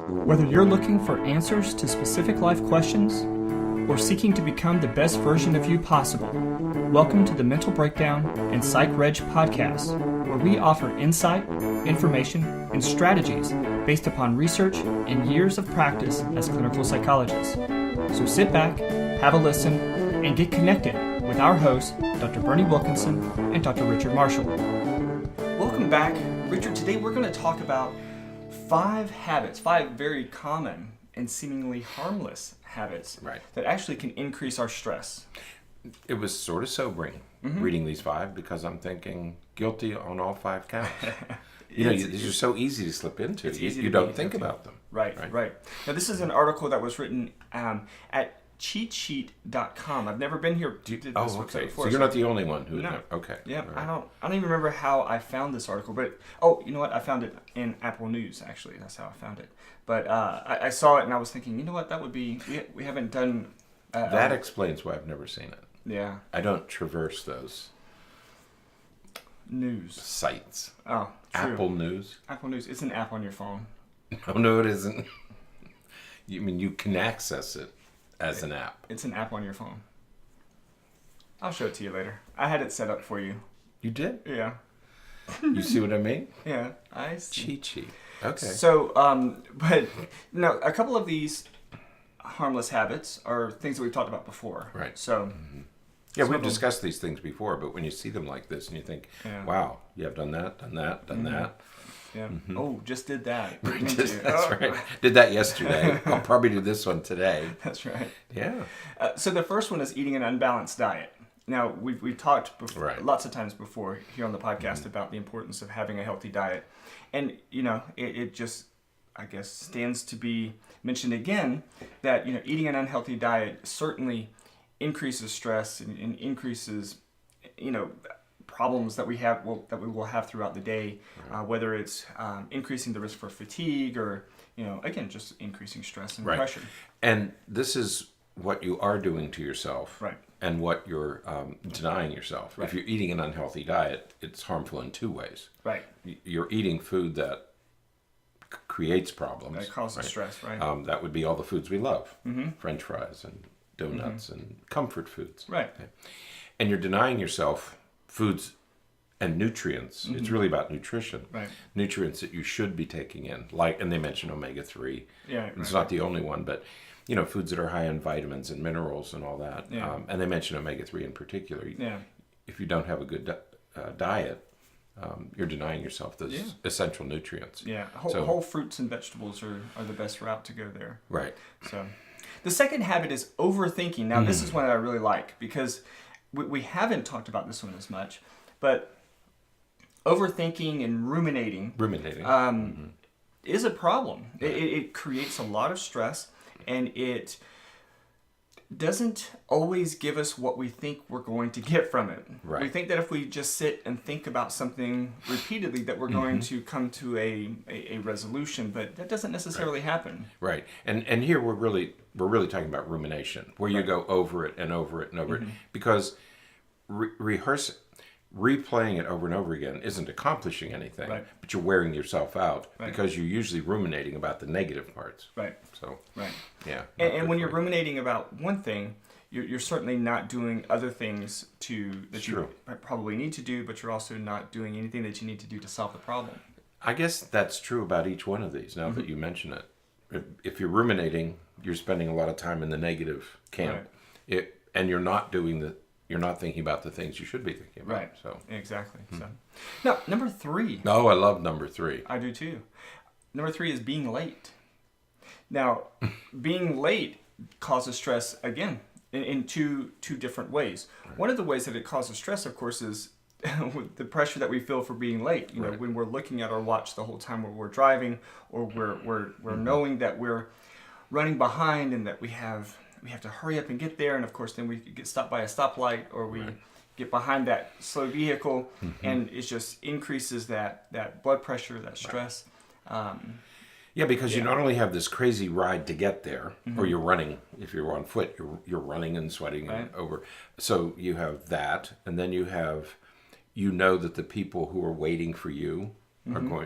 Whether you're looking for answers to specific life questions or seeking to become the best version of you possible, welcome to the Mental Breakdown and Psychreg podcast, where we offer insight, information, and strategies based upon research and years of practice as clinical psychologists. So sit back, have a listen, and get connected with our hosts, Dr. Berney Wilkinson and Dr. Richard Marshall. Welcome back. Richard, today we're going to talk about 5 very common and seemingly harmless habits that actually can increase our stress. It was sort of sobering reading these 5 because I'm thinking guilty on all 5 counts. These are so easy to slip into. You don't think about them. Right. Now, this is an article that was written at cheatsheet.com. I've never been here. Okay. So you're not the only one who. No. Okay. Yeah. Right. I don't even remember how I found this article, but you know what? I found it in Apple News. Actually, that's how I found it. But I saw it and I was thinking, you know what? That would be. We haven't done. That explains why I've never seen it. Yeah. I don't traverse those news sites. Oh, true. Apple News. Apple News. It's an app on your phone. No, it isn't. You mean you can access it as an app? It's an app on your phone. I'll show it to you later. I had it set up for you. You did? Yeah. You see what I mean? Yeah, I see. Cheat sheet. Okay. So, but no, a couple of these harmless habits are things that we've talked about before. Right. So. Yeah, we've discussed these things before, but when you see them like this and you think, wow, you have done that. Yeah. Mm-hmm. Oh, just did that. That's right. Did that yesterday. I'll probably do this one today. That's right. Yeah. So the first one is eating an unbalanced diet. Now, we've talked before, lots of times before here on the podcast about the importance of having a healthy diet. And, it just, I guess, stands to be mentioned again that, eating an unhealthy diet certainly increases stress and increases, problems that we will have throughout the day, whether it's increasing the risk for fatigue or, again, just increasing stress and pressure. And this is what you are doing to yourself, and what you're denying yourself. If you're eating an unhealthy diet, it's harmful in 2 ways. Right. You're eating food that creates problems. That causes stress, right? That would be all the foods we love, French fries and donuts and comfort foods. Right. Okay. And you're denying yourself foods and nutrients. It's really about nutrition. Right. Nutrients that you should be taking in, and they mention omega-3. Yeah. It's not the only one, but foods that are high in vitamins and minerals and all that. Yeah. And they mention omega-3 in particular. Yeah. If you don't have a good diet, you're denying yourself those essential nutrients. Yeah. Whole fruits and vegetables are the best route to go there. Right. So, the second habit is overthinking. Now, this is one that I really like because we haven't talked about this one as much, but overthinking and ruminating is a problem. Right. It creates a lot of stress, and it doesn't always give us what we think we're going to get from it. Right. We think that if we just sit and think about something repeatedly that we're going to come to a resolution, but that doesn't necessarily happen. Right. And here we're really talking about rumination, where you go over it and over it and over it, because replaying it over and over again isn't accomplishing anything, but you're wearing yourself out because you're usually ruminating about the negative parts. Right. So. Right. Yeah. And when you're ruminating about one thing, you're certainly not doing other things that you probably need to do, but you're also not doing anything that you need to do to solve the problem. I guess that's true about each one of these. Now that you mention it, if you're ruminating, you're spending a lot of time in the negative camp, and you're not thinking about the things you should be thinking about. Right. So exactly. So now, number 3. Oh, I love number 3. I do too. Number 3 is being late. Now, being late causes stress again in two different ways. Right. One of the ways that it causes stress, of course, is the pressure that we feel for being late. You know, when we're looking at our watch the whole time we're driving, or we're knowing that we're running behind and that we have to hurry up and get there, and of course then we get stopped by a stoplight, or we get behind that slow vehicle, and it just increases that blood pressure, that stress. Because you not only have this crazy ride to get there, or you're running, if you're on foot, you're running and sweating and over. So you have that, and then you know that the people who are waiting for you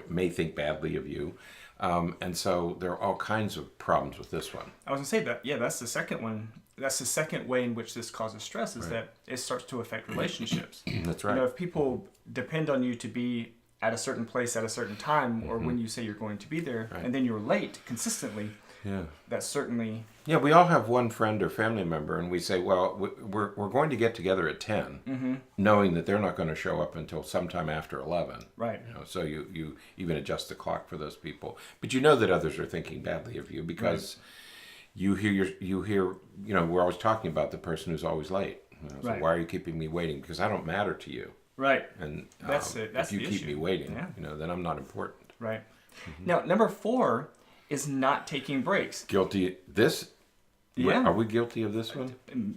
may think badly of you. And so there are all kinds of problems with this one. I was going to say that, yeah, that's the second one. That's the second way in which this causes stress is that it starts to affect relationships. That's right. You know, if people depend on you to be at a certain place at a certain time, or when you say you're going to be there, and then you're late consistently, that's certainly... Yeah, we all have one friend or family member, and we say, well, we're going to get together at 10, knowing that they're not going to show up until sometime after 11. Right. You know, so you even adjust the clock for those people. But you know that others are thinking badly of you because you hear, we're always talking about the person who's always late. So why are you keeping me waiting? Because I don't matter to you. Right. And that's it. That's if you the keep issue. me waiting, then I'm not important. Right. Now, number 4 is not taking breaks. Guilty. Yeah. Are we guilty of this one?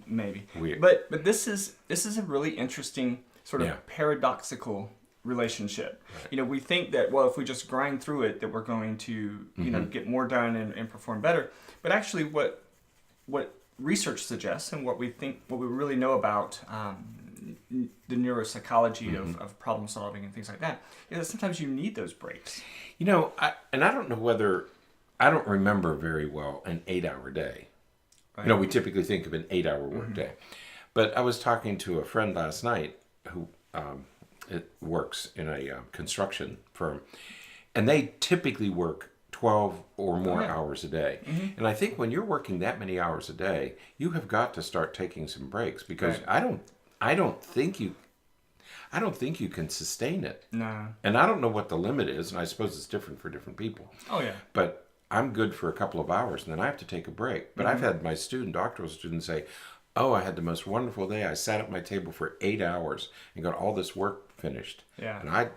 Maybe. We, but this is a really interesting sort of paradoxical relationship. Right. We think that, well, if we just grind through it, that we're going to, get more done and perform better. But actually what research suggests and what we really know about the neuropsychology of problem solving and things like that is that sometimes you need those breaks. I don't know whether, I don't remember very well an 8-hour day. Right. We typically think of an 8-hour work day. But I was talking to a friend last night who works in a construction firm, and they typically work 12 or more hours a day. And I think when you're working that many hours a day, you have got to start taking some breaks because I don't think you can sustain it. No. And I don't know what the limit is, and I suppose it's different for different people. Oh yeah. But I'm good for a couple of hours, and then I have to take a break. But I've had my doctoral students say, oh, I had the most wonderful day. I sat at my table for 8 hours and got all this work finished. Yeah. And I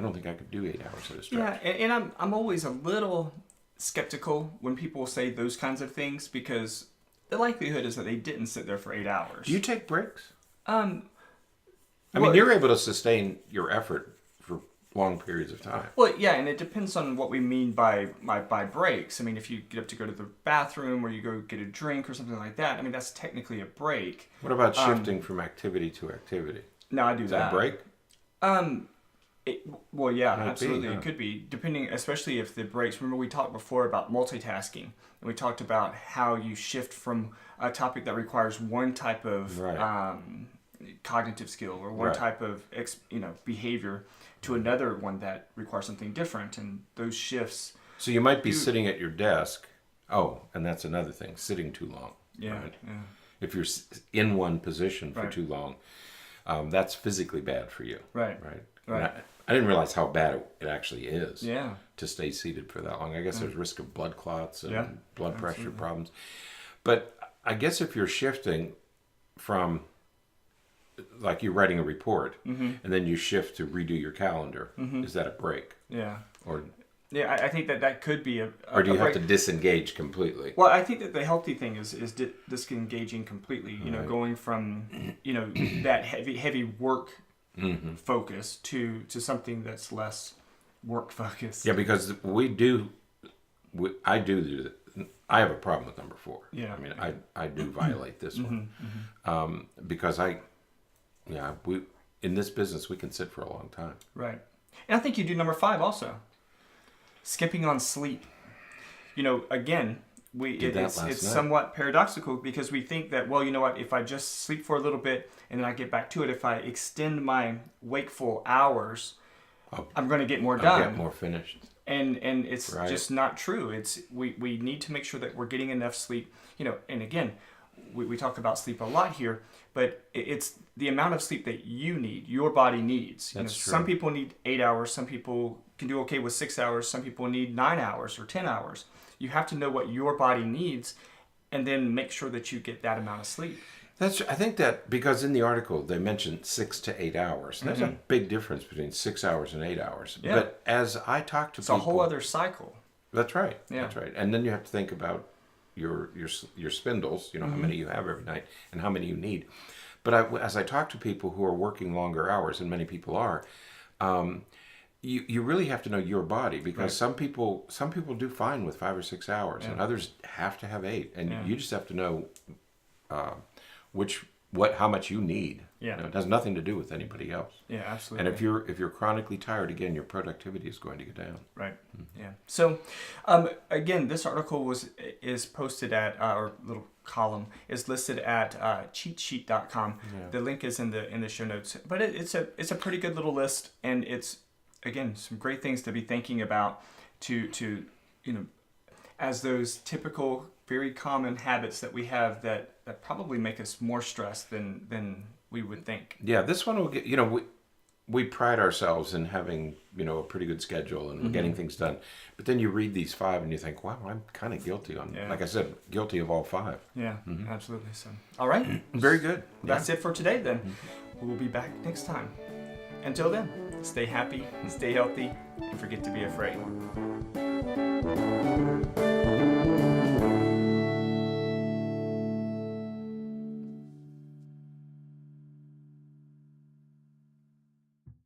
don't think I could do 8 hours at a stretch. Yeah, and I'm always a little skeptical when people say those kinds of things because the likelihood is that they didn't sit there for 8 hours. Do you take breaks? I mean, you're able to sustain your effort for long periods of time. Well, yeah, and it depends on what we mean by breaks. I mean, if you get up to go to the bathroom or you go get a drink or something like that, I mean, that's technically a break. What about shifting from activity to activity? No, I do Is that a break? Well, yeah, absolutely. It could be, depending, especially if the breaks. Remember, we talked before about multitasking, and we talked about how you shift from a topic that requires one type of cognitive skill or one type of behavior to another one that requires something different, and those shifts. So you might be sitting at your desk. Oh, and that's another thing: sitting too long. Yeah. Right? Yeah. If you're in one position for too long, that's physically bad for you. Right. Right. I didn't realize how bad it actually is. Yeah. To stay seated for that long. I guess there's risk of blood clots and blood pressure problems. But I guess if you're shifting from, like you're writing a report, and then you shift to redo your calendar, is that a break? Yeah. Or I think that could be a or do you have to disengage completely? Well, I think that the healthy thing is disengaging completely. Going from that heavy work focus to something that's less work focused. Yeah, because I have a problem with number 4. Yeah, I mean, I do violate this one because we in this business we can sit for a long time. Right, and I think you do number 5 also. Skipping on sleep. Again, it's somewhat paradoxical because we think that, well, you know what, if I just sleep for a little bit and then I get back to it, if I extend my wakeful hours, I'm going to get more done. I'll get more finished. And it's just not true. It's we need to make sure that we're getting enough sleep. And again, we talk about sleep a lot here, but it's the amount of sleep that you need, your body needs. That's true. Some people need 8 hours. Some people can do okay with 6 hours. Some people need 9 hours or 10 hours. You have to know what your body needs and then make sure that you get that amount of sleep. I think that because in the article they mentioned 6 to 8 hours. There's a big difference between 6 hours and 8 hours. Yeah. But as I talk to people... It's a whole other cycle. That's right. Yeah. That's right. And then you have to think about your spindles, how many you have every night and how many you need. But as I talk to people who are working longer hours, and many people are, you really have to know your body because some people do fine with 5 or 6 hours and others have to have 8. And you just have to know which how much you need. Yeah. It has nothing to do with anybody else. Yeah, absolutely. And if you're chronically tired, again, your productivity is going to go down. Right. Yeah. So, again, this article is posted at our little column is listed at cheatsheet.com. Yeah. The link is in the show notes. But it's a pretty good little list, and it's again some great things to be thinking about to as those typical, very common habits that we have that probably make us more stressed than we would think. Yeah, this one will get, we pride ourselves in having, a pretty good schedule and getting things done. But then you read these 5 and you think, wow, I'm kind of guilty like I said, guilty of all 5. Yeah, absolutely. So, all right. Very good. That's it for today then. We'll be back next time. Until then, stay happy, stay healthy, and forget to be afraid.